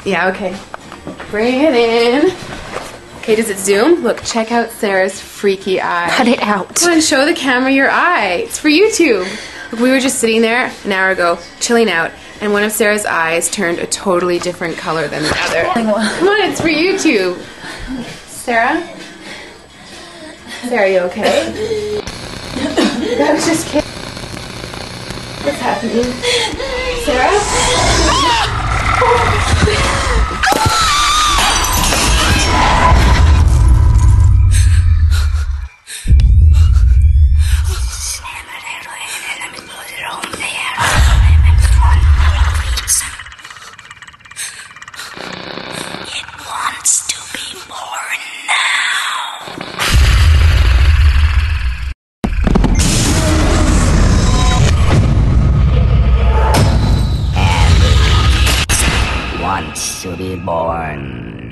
Yeah, okay. Bring it in. Okay, does it zoom? Look, check out Sarah's freaky eye. Cut it out. Come on, show the camera your eye. It's for YouTube. Look, we were just sitting there an hour ago, chilling out, and one of Sarah's eyes turned a totally different color than the other. Come on, it's for YouTube. Sarah? Sarah, you okay? I was just kidding. What's happening? Sarah? It wants to be born now. Wants to be born